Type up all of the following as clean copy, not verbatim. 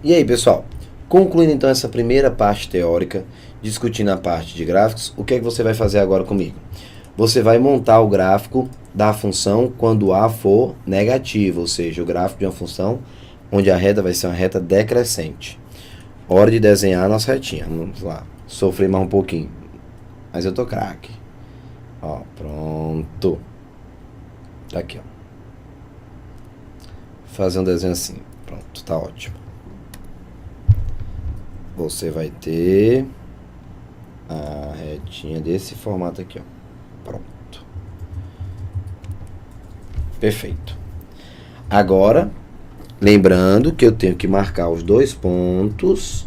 E aí, pessoal, concluindo então essa primeira parte teórica, discutindo a parte de gráficos, o que é que você vai fazer agora comigo? Você vai montar o gráfico da função quando A for negativo, ou seja, o gráfico de uma função onde a reta vai ser uma reta decrescente. Hora de desenhar a nossa retinha. Vamos lá. Sofri mais um pouquinho, mas eu tô craque. Ó, pronto. Tá aqui, ó. Fazer um desenho assim. Pronto, tá ótimo. Você vai ter a retinha desse formato aqui, ó. Pronto. Perfeito. Agora, lembrando que eu tenho que marcar os dois pontos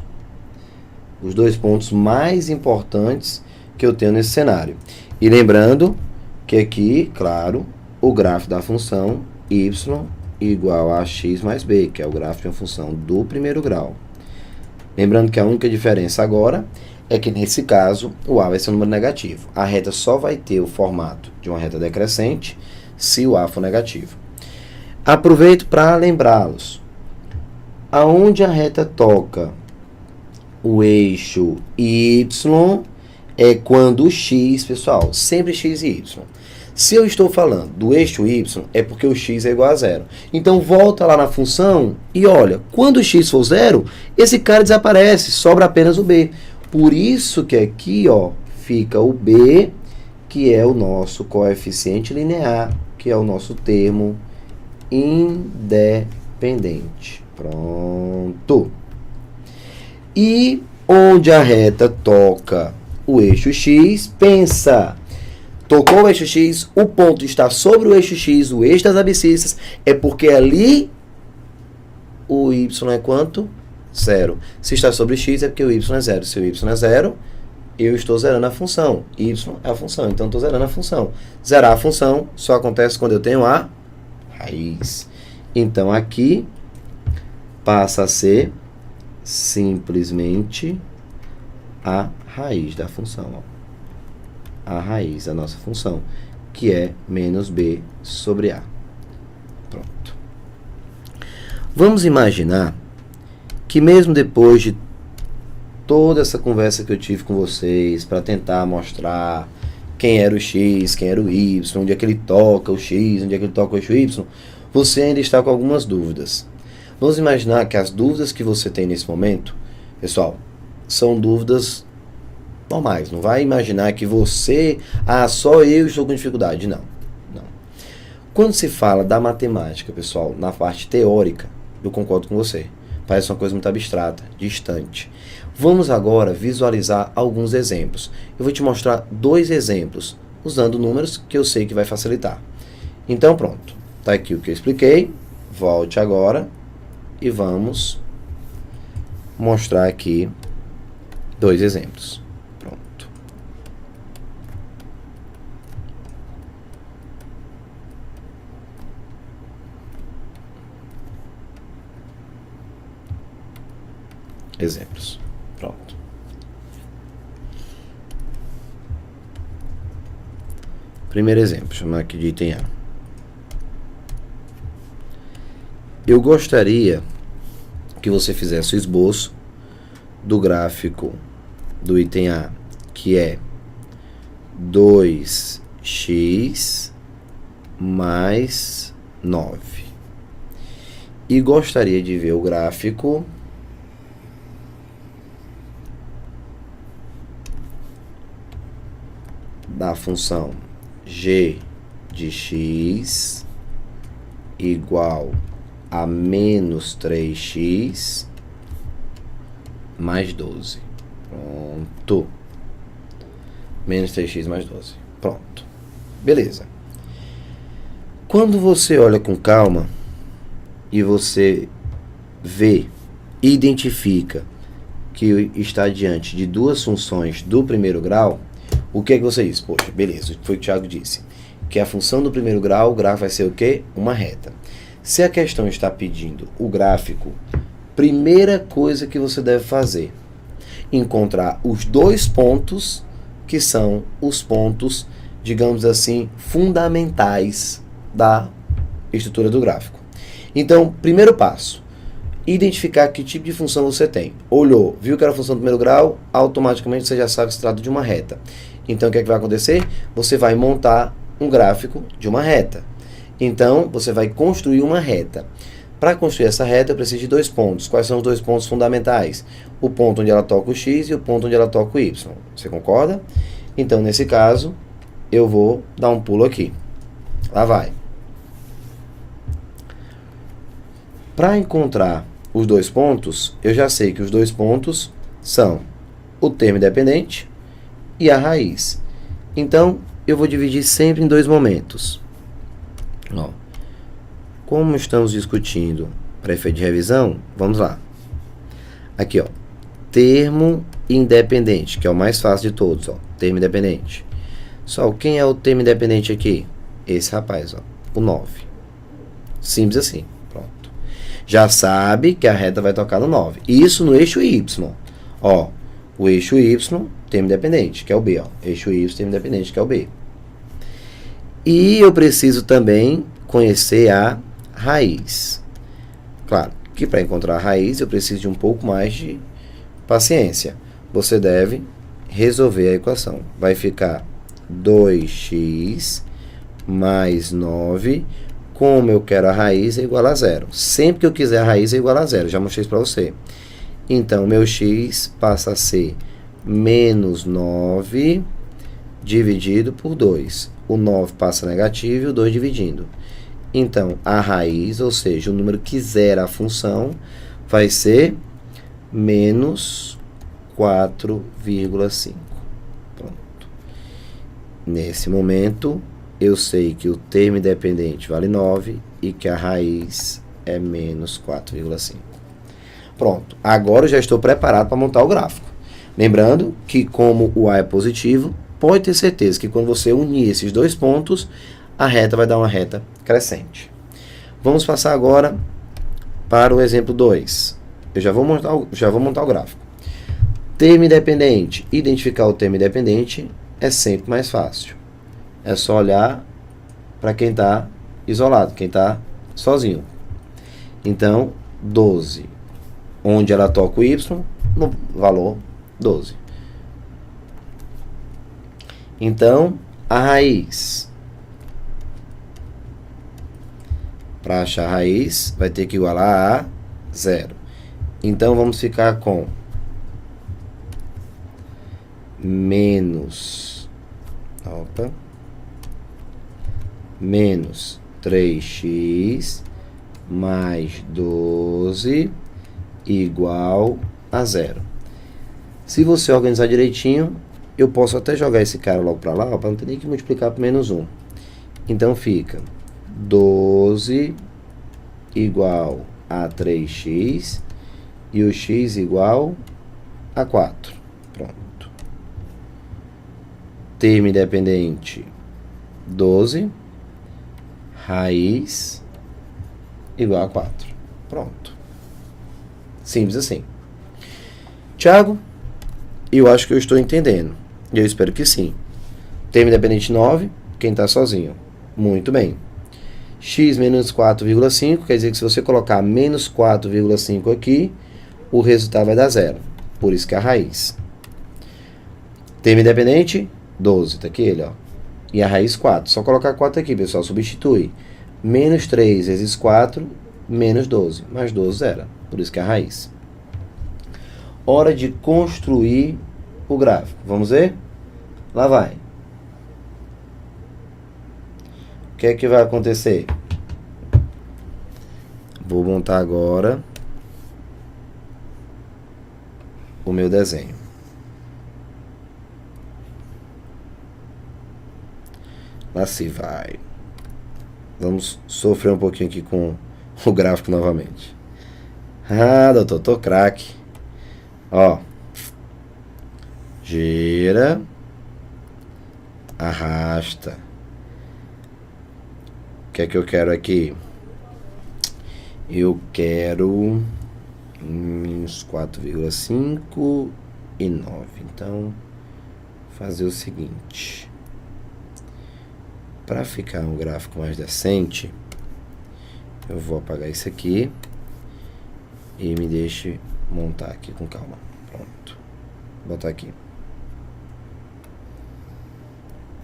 mais importantes que eu tenho nesse cenário. E lembrando que aqui, claro, o gráfico da função y igual a x mais b, que é o gráfico de uma função do primeiro grau. Lembrando que a única diferença agora é que, nesse caso, o a vai ser um número negativo. A reta só vai ter o formato de uma reta decrescente se o a for negativo. Aproveito para lembrá-los. Aonde a reta toca o eixo y é quando o x, pessoal, sempre x e y. Se eu estou falando do eixo y, é porque o x é igual a zero. Então, volta lá na função e olha, quando o x for zero, esse cara desaparece, sobra apenas o b. Por isso que aqui, ó, fica o b, que é o nosso coeficiente linear, que é o nosso termo independente. Pronto. E onde a reta toca o eixo x, pensa... Tocou o eixo x, o ponto está sobre o eixo x, o eixo das abscissas, é porque ali o y é quanto? Zero. Se está sobre o x, é porque o y é zero. Se o y é zero, eu estou zerando a função. Y é a função, então estou zerando a função. Zerar a função só acontece quando eu tenho a raiz. Então, aqui passa a ser simplesmente a raiz da função, ó. A raiz da nossa função, que é menos b sobre a. Pronto. Vamos imaginar que mesmo depois de toda essa conversa que eu tive com vocês para tentar mostrar quem era o x, quem era o y, onde é que ele toca o x, onde é que ele toca o eixo y, você ainda está com algumas dúvidas. Vamos imaginar que as dúvidas que você tem nesse momento, pessoal, são dúvidas normais. Não vai imaginar que você, só eu estou com dificuldade. Não. Quando se fala da matemática, pessoal, na parte teórica, eu concordo com você. Parece uma coisa muito abstrata, distante. Vamos agora visualizar alguns exemplos. Eu vou te mostrar 2 exemplos, usando números que eu sei que vai facilitar. Então, pronto. Está aqui o que eu expliquei. Volte agora e vamos mostrar aqui 2 exemplos. Exemplos. Pronto. Primeiro exemplo, chamar aqui de item A. Eu gostaria que você fizesse o esboço do gráfico do item A, que é 2x mais 9. E gostaria de ver o gráfico da função g de x igual a menos 3x mais 12. Pronto. Menos 3x mais 12. Pronto. Beleza. Quando você olha com calma e você vê e identifica que está diante de 2 funções do primeiro grau, o que é que você diz? Poxa, beleza, foi o que o Thiago disse. Que a função do primeiro grau, o gráfico vai ser o quê? Uma reta. Se a questão está pedindo o gráfico, primeira coisa que você deve fazer, encontrar os 2 pontos, que são os pontos, digamos assim, fundamentais da estrutura do gráfico. Então, primeiro passo, Identificar que tipo de função você tem. Olhou, viu que era a função do primeiro grau, automaticamente você já sabe que se trata de uma reta. Então, o que é que vai acontecer? Você vai montar um gráfico de uma reta. Então, você vai construir uma reta. Para construir essa reta, eu preciso de 2 pontos. Quais são os 2 pontos fundamentais? O ponto onde ela toca o x e o ponto onde ela toca o y. Você concorda? Então, nesse caso, eu vou dar um pulo aqui. Lá vai. Para encontrar os 2 pontos, eu já sei que os 2 pontos são o termo independente e a raiz. Então, eu vou dividir sempre em 2 momentos. Ó, como estamos discutindo para efeito de revisão, vamos lá. Aqui, ó, termo independente, que é o mais fácil de todos, ó, termo independente. Só quem é o termo independente aqui? Esse rapaz, ó, o 9. Simples assim. Já sabe que a reta vai tocar no 9. Isso no eixo Y. Ó, o eixo Y, termo independente, que é o B. Ó. Eixo Y, termo independente, que é o B. E eu preciso também conhecer a raiz. Claro que para encontrar a raiz eu preciso de um pouco mais de paciência. Você deve resolver a equação. Vai ficar 2x mais 9... Como eu quero a raiz é igual a 0. Sempre que eu quiser a raiz é igual a 0. Já mostrei isso para você. Então, meu x passa a ser menos 9 dividido por 2. O 9 passa negativo e o 2 dividindo. Então, a raiz, ou seja, o número que zera a função, vai ser menos 4,5. Pronto. Nesse momento, eu sei que o termo independente vale 9 e que a raiz é menos 4,5. Pronto. Agora eu já estou preparado para montar o gráfico. Lembrando que como o A é positivo, pode ter certeza que quando você unir esses 2 pontos, a reta vai dar uma reta crescente. Vamos passar agora para o exemplo 2. Eu já vou montar o gráfico. Termo independente. Identificar o termo independente é sempre mais fácil. É só olhar para quem está isolado, quem está sozinho. Então, 12. Onde ela toca o y, no valor 12. Então, a raiz. Para achar a raiz, vai ter que igualar a 0. Então, vamos ficar com menos... menos 3x mais 12 igual a 0. Se você organizar direitinho, eu posso até jogar esse cara logo para lá, para não ter nem que multiplicar por menos 1. Então fica 12 igual a 3x e o x igual a 4. Pronto. Termo independente 12, raiz igual a 4. Pronto. Simples assim. Tiago, eu acho que eu estou entendendo. E eu espero que sim. Termo independente 9, quem está sozinho. Muito bem. X menos 4,5, quer dizer que se você colocar menos 4,5 aqui, o resultado vai dar 0. Por isso que é a raiz. Termo independente, 12. Está aqui ele, ó. E a raiz 4. Só colocar 4 aqui, pessoal. Substitui. Menos 3 vezes 4, menos 12. Mais 12 era. Por isso que é a raiz. Hora de construir o gráfico. Vamos ver? Lá vai. O que é que vai acontecer? Vou montar agora o meu desenho. Lá se vai. Vamos sofrer um pouquinho aqui com o gráfico novamente. Ah, doutor, tô craque. Ó. Gira. Arrasta. O que é que eu quero aqui? Eu quero menos 4,5 e 9. Então, fazer o seguinte. Para ficar um gráfico mais decente, eu vou apagar isso aqui e me deixe montar aqui com calma. Pronto. Vou botar aqui.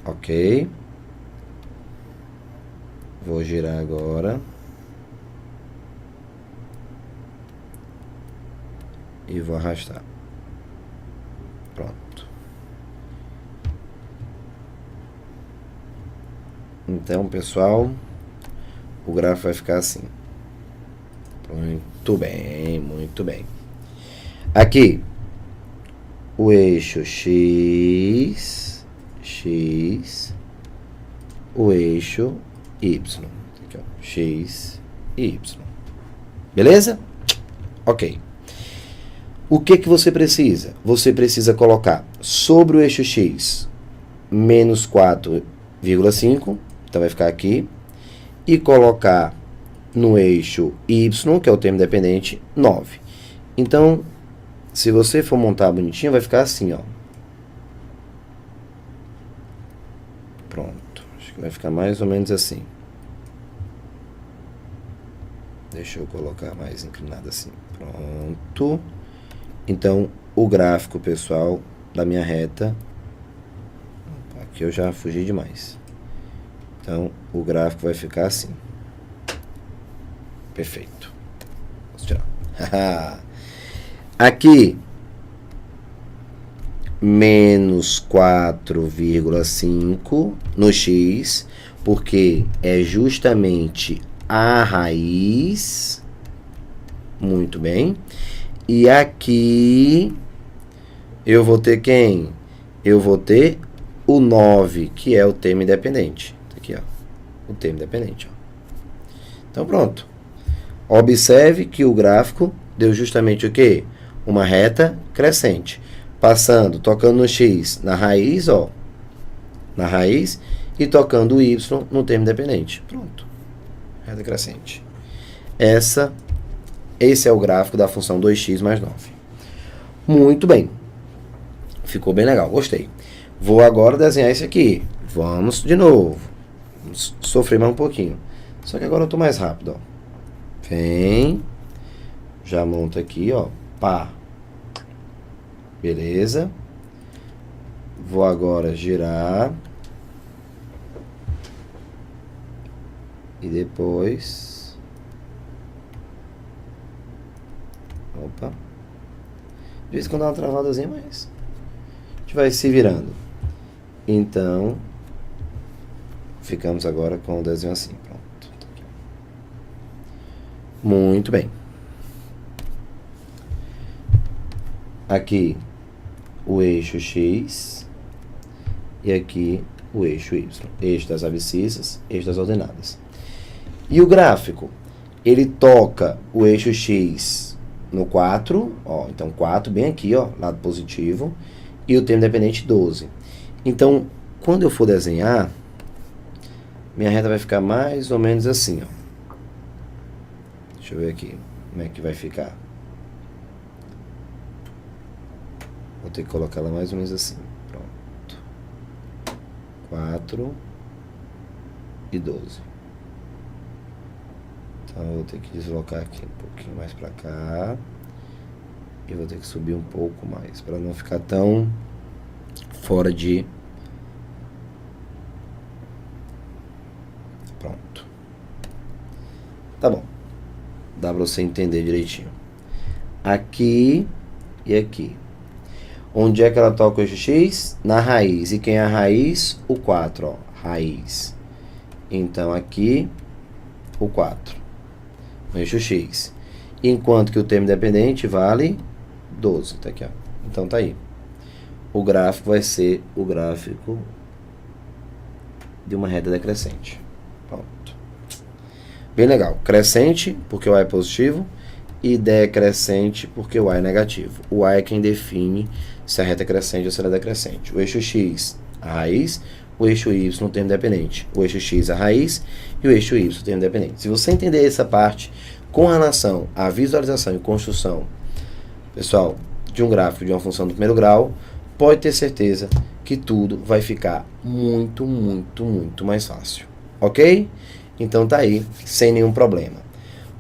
Ok. Vou girar agora. E vou arrastar. Pronto. Então, pessoal, o gráfico vai ficar assim. Muito bem, muito bem. Aqui, o eixo X, o eixo Y. Aqui, ó, X e Y. Beleza? Ok. O que você precisa? Você precisa colocar sobre o eixo X menos 4,5, então vai ficar aqui, e colocar no eixo Y, que é o termo dependente, 9. Então, se você for montar bonitinho, vai ficar assim, ó. Pronto. Acho que vai ficar mais ou menos assim. Deixa eu colocar mais inclinado assim. Pronto. Então, o gráfico, pessoal, da minha reta... Aqui eu já fugi demais. Então, o gráfico vai ficar assim. Perfeito. Vamos tirar. Aqui, menos 4,5 no X, porque é justamente a raiz. Muito bem. E aqui, eu vou ter quem? Eu vou ter o 9, que é o termo independente. Aqui, ó. O termo independente, ó. Então, pronto. Observe que o gráfico deu justamente o quê? Uma reta crescente. Passando, tocando no X na raiz, ó. Na raiz. E tocando o Y no termo independente. Pronto. Reta crescente. Esse é o gráfico da função 2x mais 9. Muito bem. Ficou bem legal, gostei. Vou agora desenhar esse aqui. Vamos de novo. Vamos sofrer mais um pouquinho. Só que agora eu estou mais rápido, ó. Vem. Já monta aqui, ó. Pá. Beleza. Vou agora girar. E depois... Opa. De vez em quando dá uma travadazinha, mas... a gente vai se virando. Então... ficamos agora com o desenho assim. Pronto. Muito bem. Aqui o eixo X e aqui o eixo Y. Eixo das abscissas, eixo das ordenadas. E o gráfico, ele toca o eixo X no 4, ó, então 4 bem aqui, ó, lado positivo, e o termo dependente 12. Então, quando eu for desenhar, minha reta vai ficar mais ou menos assim, ó. Deixa eu ver aqui como é que vai ficar. Vou ter que colocar ela mais ou menos assim. Pronto. 4 e 12. Então, eu vou ter que deslocar aqui um pouquinho mais pra cá. E vou ter que subir um pouco mais, para não ficar tão fora de... Pronto. Tá bom. Dá pra você entender direitinho. Aqui e aqui. Onde é que ela toca o eixo X? Na raiz. E quem é a raiz? O 4, ó. Raiz. Então, aqui, o 4. No eixo X. Enquanto que o termo dependente vale 12. Tá aqui, ó. Então, tá aí. O gráfico vai ser o gráfico de uma reta decrescente. Pronto. Bem legal. Crescente, porque o y é positivo. E decrescente, porque o y é negativo. O y é quem define se a reta é crescente ou se ela é decrescente. O eixo X, a raiz. O eixo Y, o termo dependente. O eixo X, a raiz. E o eixo Y, o termo dependente. Se você entender essa parte com relação à visualização e construção, pessoal, de um gráfico de uma função do primeiro grau, pode ter certeza que tudo vai ficar muito, muito, muito mais fácil. Ok? Então tá aí, sem nenhum problema.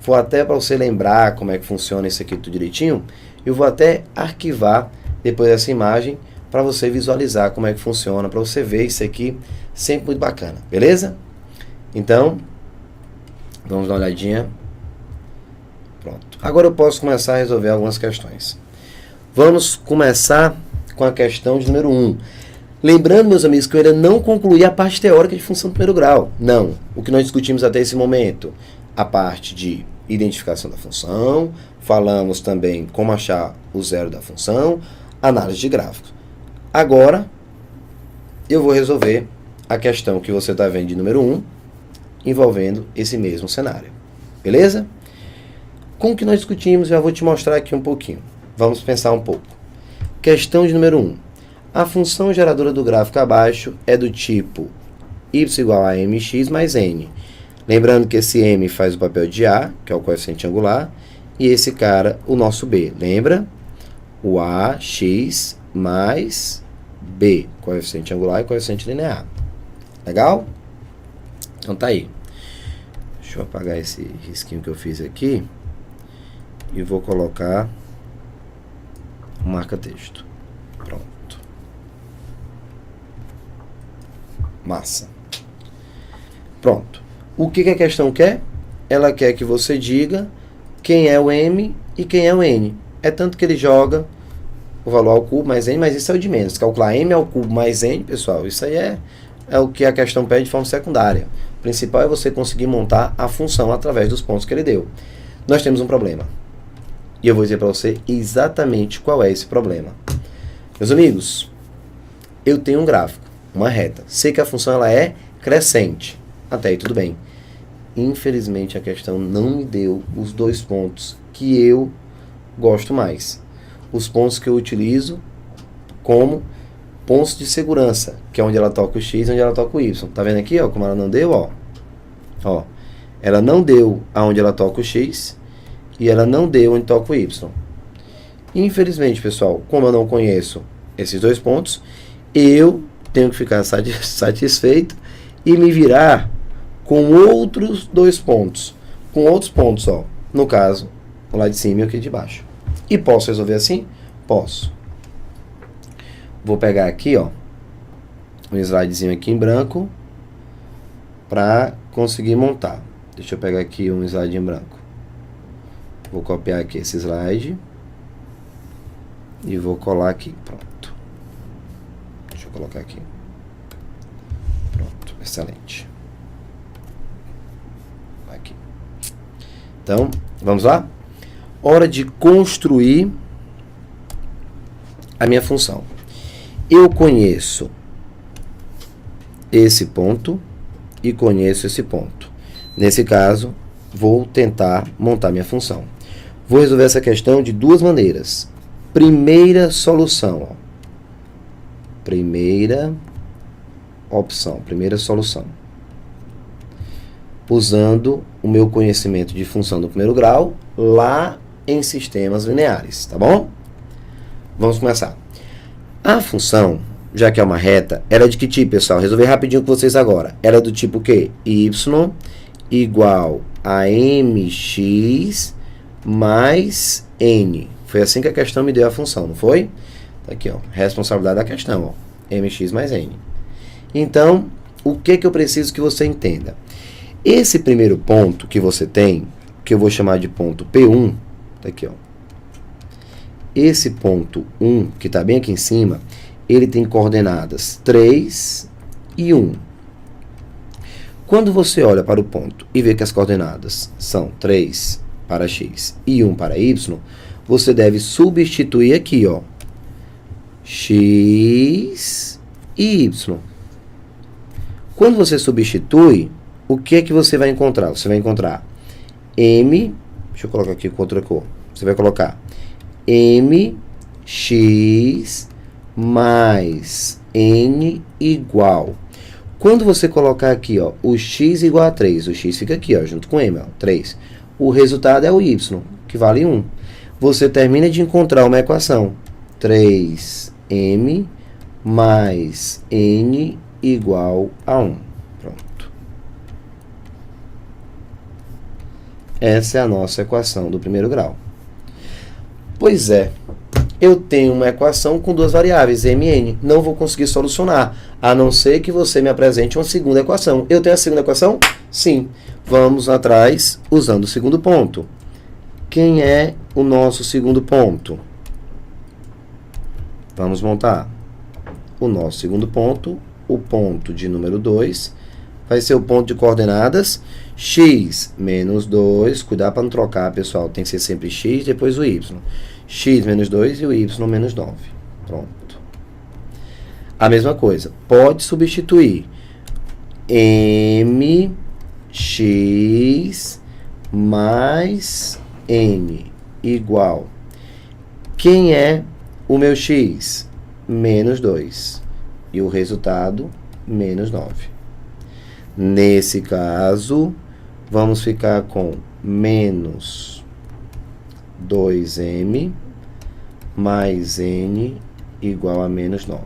for até para você lembrar como é que funciona isso aqui tudo direitinho, eu vou até arquivar depois essa imagem para você visualizar como é que funciona, para você ver isso aqui, sempre muito bacana, beleza? Então, vamos dar uma olhadinha. Pronto. Agora eu posso começar a resolver algumas questões. Vamos começar com a questão de número 1. Lembrando, meus amigos, que eu ainda não concluí a parte teórica de função do primeiro grau. Não. O que nós discutimos até esse momento, a parte de identificação da função, falamos também como achar o zero da função, análise de gráficos. Agora, eu vou resolver a questão que você está vendo de número 1, envolvendo esse mesmo cenário. Beleza? Com o que nós discutimos, já vou te mostrar aqui um pouquinho. Vamos pensar um pouco. Questão de número 1. A função geradora do gráfico abaixo é do tipo y igual a mx mais n. Lembrando que esse m faz o papel de a, que é o coeficiente angular, e esse cara, o nosso b. Lembra? O ax mais b, coeficiente angular e coeficiente linear. Legal? Então tá aí. Deixa eu apagar esse risquinho que eu fiz aqui e vou colocar um marca-texto. Pronto. Massa. Pronto. O que a questão quer? Ela quer que você diga quem é o m e quem é o n. É tanto que ele joga o valor ao cubo mais n, mas isso é o de menos. Calcular m ao cubo mais n, pessoal, isso aí é o que a questão pede de forma secundária. O principal é você conseguir montar a função através dos pontos que ele deu. Nós temos um problema. E eu vou dizer para você exatamente qual é esse problema. Meus amigos, eu tenho um gráfico, uma reta. Sei que a função ela é crescente. Até aí tudo bem. Infelizmente a questão não me deu os dois pontos que eu gosto mais. Os pontos que eu utilizo como pontos de segurança, que é onde ela toca o x e onde ela toca o y. Tá vendo aqui, ó, como ela não deu, ó? Ó, ela não deu aonde ela toca o x e ela não deu onde toca o y. Infelizmente, pessoal, como eu não conheço esses dois pontos, eu tenho que ficar satisfeito e me virar com outros dois pontos. Com outros pontos, ó. No caso, o lá de cima e o aqui de baixo. E posso resolver assim? Posso. Vou pegar aqui, ó, um slidezinho aqui em branco para conseguir montar. Deixa eu pegar aqui um slide em branco. Vou copiar aqui esse slide e vou colar aqui. Pronto. Deixa eu colocar aqui. Pronto, excelente. Aqui. Então, vamos lá? Hora de construir a minha função. Eu conheço esse ponto e conheço esse ponto. Nesse caso, vou tentar montar minha função. Vou resolver essa questão de duas maneiras. Primeira solução. Ó. Primeira opção, primeira solução. Usando o meu conhecimento de função do primeiro grau lá em sistemas lineares, tá bom? Vamos começar. A função, já que é uma reta, era de que tipo, pessoal? Resolver rapidinho com vocês agora. Era do tipo o quê? Y igual a mx mais n. Foi assim que a questão me deu a função, não foi? Tá aqui, ó, responsabilidade da questão, ó, mx mais n. Então, o que eu preciso que você entenda? Esse primeiro ponto que você tem, que eu vou chamar de ponto P1, tá aqui, ó. Esse ponto 1, que está bem aqui em cima, ele tem coordenadas 3 e 1. Quando você olha para o ponto e vê que as coordenadas são 3 para x e 1 para y, você deve substituir aqui, ó, x e y. Quando você substitui, o que é que você vai encontrar? Você vai encontrar m, deixa eu colocar aqui com outra cor, você vai colocar mx mais n igual. Quando você colocar aqui, ó, o x igual a 3, o x fica aqui, ó, junto com m, ó, 3. O resultado é o y, que vale 1. Você termina de encontrar uma equação. 3m mais n igual a 1. Pronto. Essa é a nossa equação do primeiro grau. Pois é, eu tenho uma equação com duas variáveis, m e n. Não vou conseguir solucionar, a não ser que você me apresente uma segunda equação. Eu tenho a segunda equação? Sim. Vamos atrás usando o segundo ponto. Quem é o nosso segundo ponto? Vamos montar o nosso segundo ponto. O ponto de número 2 vai ser o ponto de coordenadas x menos 2. Cuidado para não trocar, pessoal. Tem que ser sempre x, depois o y. X menos 2 e o y menos 9. Pronto. A mesma coisa. Pode substituir mx mais n igual. Quem é o meu x? Menos 2. E o resultado, menos 9. Nesse caso, vamos ficar com menos 2m mais n igual a menos 9.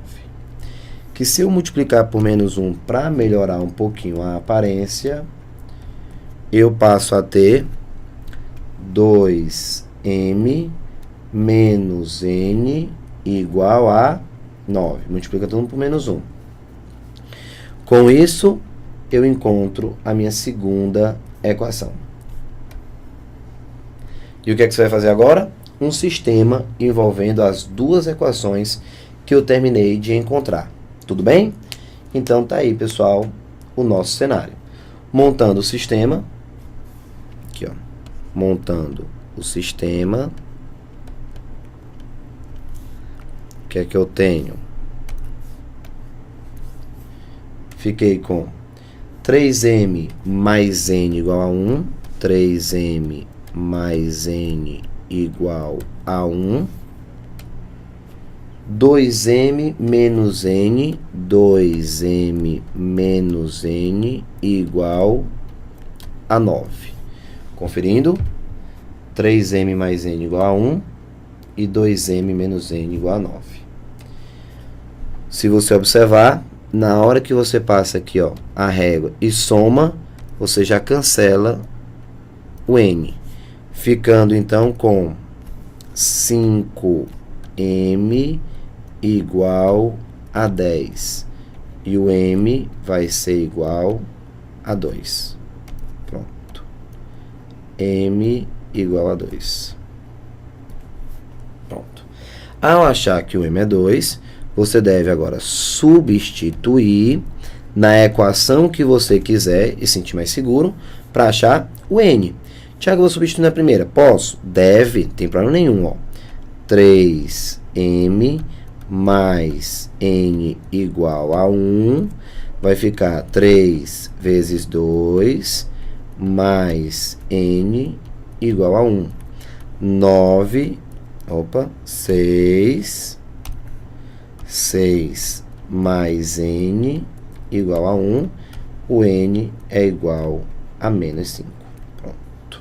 Que se eu multiplicar por menos 1 para melhorar um pouquinho a aparência, eu passo a ter 2m menos n igual a 9. Multiplica tudo por menos 1. Com isso, eu encontro a minha segunda equação. E o que é que você vai fazer agora? Um sistema envolvendo as duas equações que eu terminei de encontrar. Tudo bem? Então, tá aí, pessoal, o nosso cenário. Montando o sistema. Aqui, ó. Montando o sistema. O que é que eu tenho? Fiquei com 3m mais n igual a 1. 3m mais n igual a 1. 2m menos n. 2m menos n igual a 9. Conferindo. 3m mais n igual a 1. E 2m menos n igual a 9. Se você observar, na hora que você passa aqui, ó, a régua e soma, você já cancela o n. Ficando, então, com 5m igual a 10. E o m vai ser igual a 2. Pronto. M igual a 2. Pronto. Ao achar que o m é 2, você deve agora substituir na equação que você quiser e sentir mais seguro para achar o n. Tiago, eu vou substituir na primeira. Posso? Deve. Não tem problema nenhum. Ó. 3m mais n igual a 1 vai ficar 3 vezes 2 mais n igual a 1. 9, 6 mais n igual a 1. O n é igual a menos 5. Pronto.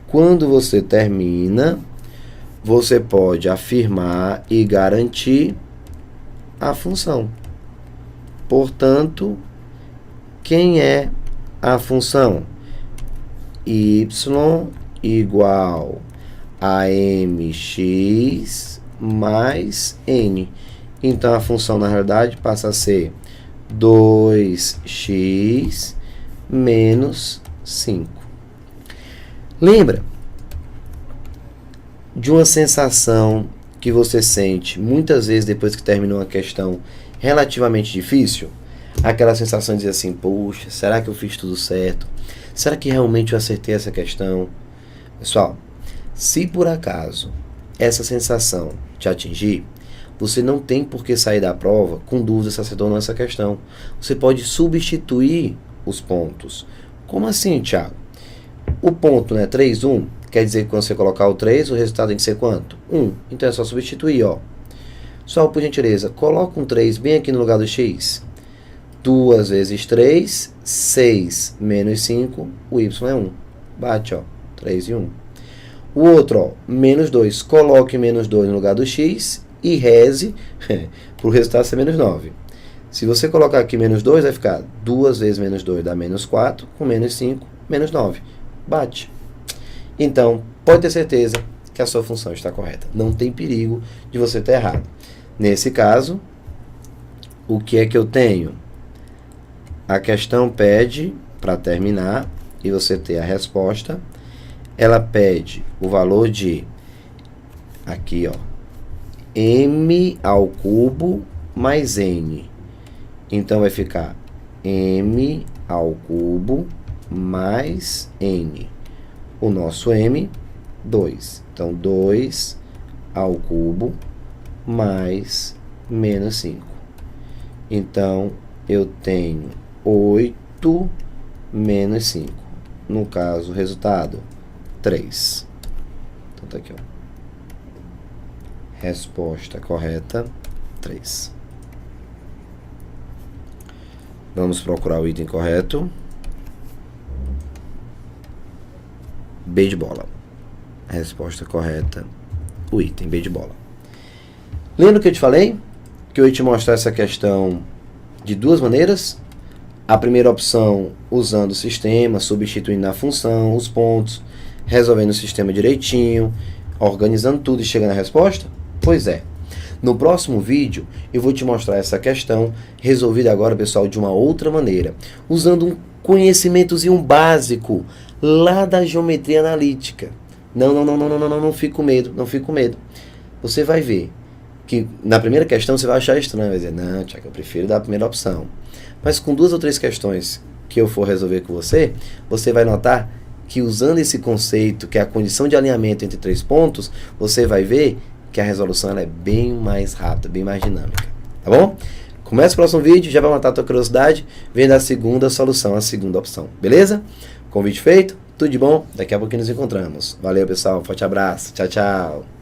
Quando você termina, você pode afirmar e garantir a função. Portanto, quem é a função? Y igual a mx mais n. Então, a função, na realidade, passa a ser 2x menos 5. Lembra de uma sensação que você sente muitas vezes depois que termina uma questão relativamente difícil? Aquela sensação de dizer assim, poxa, será que eu fiz tudo certo? Será que realmente eu acertei essa questão? Pessoal, se por acaso essa sensação te atingir, você não tem por que sair da prova com dúvida se acertou ou não essa questão. Você pode substituir os pontos. Como assim, Thiago? O ponto, né, 3, 1, quer dizer que quando você colocar o 3, o resultado tem que ser quanto? 1. Então é só substituir, ó. Só por gentileza, coloca um 3 bem aqui no lugar do x. 2 vezes 3, 6 menos 5, o y é 1. Bate, ó, 3 e 1. O outro, ó, menos 2. Coloque menos 2 no lugar do x e reze para o resultado ser menos 9. Se você colocar aqui menos 2, vai ficar 2 vezes menos 2 dá menos 4, com menos 5, menos 9. Bate. Então, pode ter certeza que a sua função está correta. Não tem perigo de você estar errado. Nesse caso, o que é que eu tenho? A questão pede, para terminar, e você ter a resposta, ela pede o valor de, aqui ó, m ao cubo mais n. Então, vai ficar m ao cubo mais n. O nosso m, 2. Então, 2 ao cubo mais menos 5. Então, eu tenho 8 menos 5. No caso, o resultado, 3. Então, tá aqui, ó. Resposta correta, 3. Vamos procurar o item correto. B de bola. Resposta correta, o item B de bola. Lembra que eu te falei? Que eu ia te mostrar essa questão de duas maneiras. A primeira opção, usando o sistema, substituindo a função, os pontos, resolvendo o sistema direitinho, organizando tudo e chegando à resposta? Pois é. No próximo vídeo, eu vou te mostrar essa questão resolvida agora, pessoal, de uma outra maneira, usando um conhecimentozinho básico lá da geometria analítica. Não fique com medo, não fique com medo. Você vai ver que na primeira questão você vai achar estranho, vai dizer, não, Tiago, eu prefiro dar a primeira opção. Mas com 2 ou 3 questões que eu for resolver com você, você vai notar que usando esse conceito, que é a condição de alinhamento entre 3 pontos, você vai ver que a resolução ela é bem mais rápida, bem mais dinâmica. Tá bom? Começa o próximo vídeo, já vai matar a tua curiosidade, vendo a segunda solução, a segunda opção. Beleza? Convite feito, tudo de bom, daqui a pouquinho nos encontramos. Valeu, pessoal, forte abraço, tchau, tchau.